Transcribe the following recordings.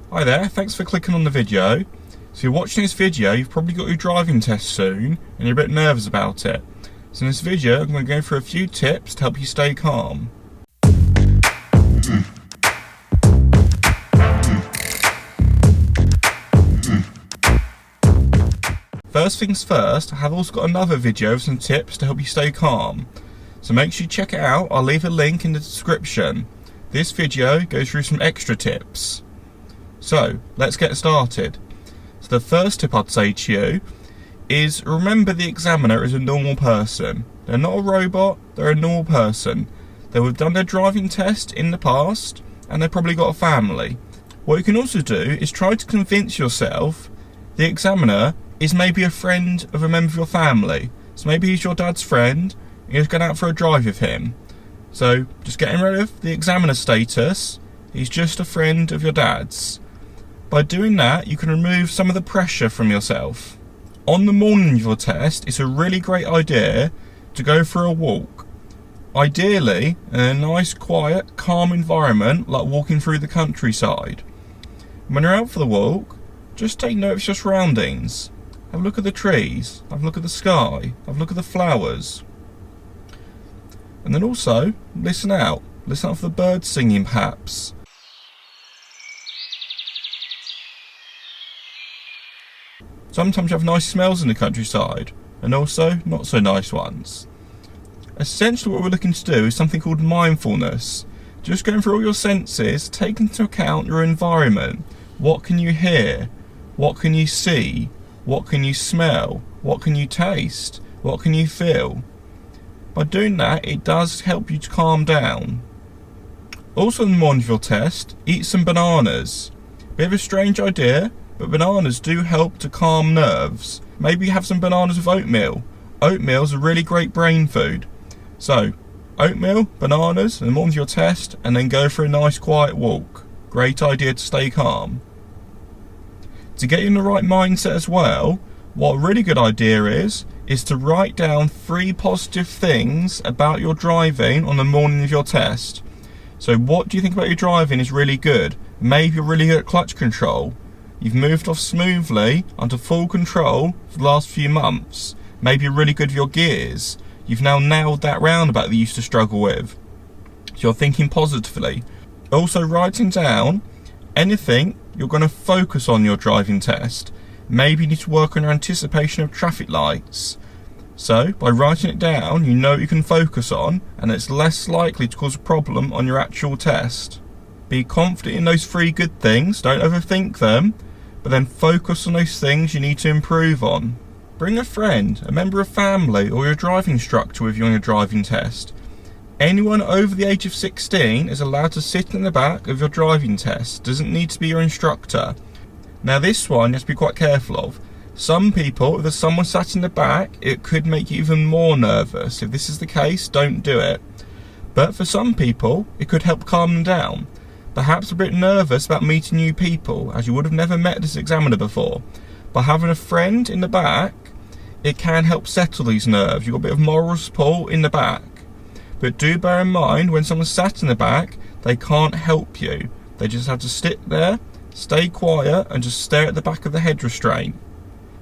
Hi there, thanks for clicking on the video. So you're watching this video, you've probably got your driving test soon and you're a bit nervous about it. So in this video I'm going to go through a few tips to help you stay calm. First things first, I have also got another video with some tips to help you stay calm. So make sure you check it out, I'll leave a link in the description. This video goes through some extra tips. So, let's get started. So the first tip I'd say to you is remember the examiner is a normal person. They're not a robot, they're a normal person. They would have done their driving test in the past and they've probably got a family. What you can also do is try to convince yourself the examiner is maybe a friend of a member of your family. So maybe he's your dad's friend and you're going out for a drive with him. So just getting rid of the examiner status, he's just a friend of your dad's. By doing that, you can remove some of the pressure from yourself. On the morning of your test, it's a really great idea to go for a walk. Ideally, in a nice, quiet, calm environment, like walking through the countryside. When you're out for the walk, just take note of your surroundings. Have a look at the trees, have a look at the sky, have a look at the flowers. And then also, listen out for the birds singing perhaps. Sometimes you have nice smells in the countryside, and also not so nice ones. Essentially what we're looking to do is something called mindfulness. Just going through all your senses, take into account your environment. What can you hear? What can you see? What can you smell? What can you taste? What can you feel? By doing that, it does help you to calm down. Also in the morning of your test, eat some bananas. Bit of a strange idea, but bananas do help to calm nerves. Maybe have some bananas with oatmeal. Oatmeal is a really great brain food. So, oatmeal, bananas in the morning of your test, and then go for a nice quiet walk. Great idea to stay calm. To get you in the right mindset as well, what a really good idea is to write down 3 positive things about your driving on the morning of your test. So what do you think about your driving is really good? Maybe you're really good at clutch control. You've moved off smoothly onto full control for the last few months. Maybe you're really good with your gears. You've now nailed that roundabout that you used to struggle with. So you're thinking positively. Also writing down anything you're going to focus on your driving test. Maybe you need to work on your anticipation of traffic lights. So by writing it down, you know what you can focus on and it's less likely to cause a problem on your actual test. Be confident in those 3 good things, don't overthink them, but then focus on those things you need to improve on. Bring a friend, a member of family or your driving instructor with you on your driving test. Anyone over the age of 16 is allowed to sit in the back of your driving test, doesn't need to be your instructor. Now this one you have to be quite careful of. Some people, if there's someone sat in the back, it could make you even more nervous. If this is the case, don't do it. But for some people, it could help calm them down. Perhaps a bit nervous about meeting new people, as you would have never met this examiner before. By having a friend in the back, it can help settle these nerves. You've got a bit of moral support in the back. But do bear in mind, when someone's sat in the back, they can't help you. They just have to sit there, stay quiet, and just stare at the back of the head restraint.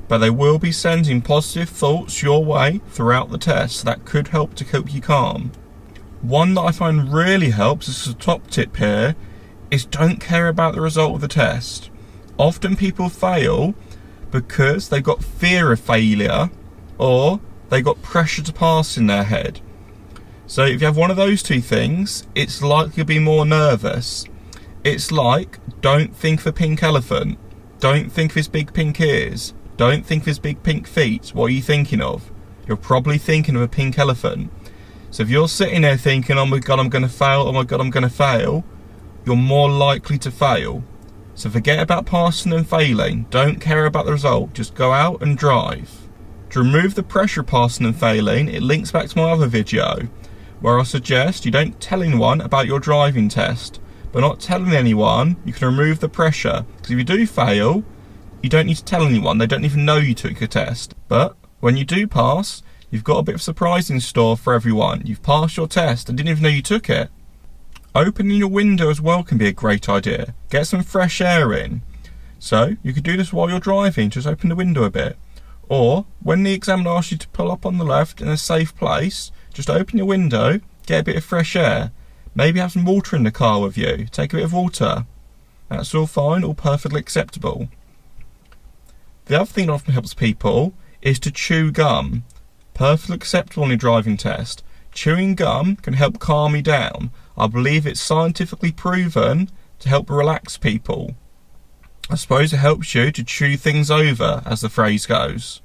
But they will be sending positive thoughts your way throughout the test, so that could help to keep you calm. One that I find really helps, this is a top tip here, is don't care about the result of the test. Often people fail because they've got fear of failure or they've got pressure to pass in their head. So if you have one of those 2 things, it's likely to be more nervous. It's like, don't think of a pink elephant. Don't think of his big pink ears. Don't think of his big pink feet. What are you thinking of? You're probably thinking of a pink elephant. So if you're sitting there thinking, oh my god, I'm going to fail, oh my god, I'm going to fail, you're more likely to fail. So forget about passing and failing. Don't care about the result. Just go out and drive. To remove the pressure of passing and failing, it links back to my other video, where I suggest you don't tell anyone about your driving test. By not telling anyone, you can remove the pressure. Because if you do fail, you don't need to tell anyone. They don't even know you took your test. But when you do pass, you've got a bit of surprise in store for everyone. You've passed your test and didn't even know you took it. Opening your window as well can be a great idea. Get some fresh air in. So you could do this while you're driving, just open the window a bit. Or when the examiner asks you to pull up on the left in a safe place, just open your window, get a bit of fresh air. Maybe have some water in the car with you. Take a bit of water. That's all fine, all perfectly acceptable. The other thing that often helps people is to chew gum. Perfectly acceptable on your driving test. Chewing gum can help calm you down. I believe it's scientifically proven to help relax people. I suppose it helps you to chew things over, as the phrase goes.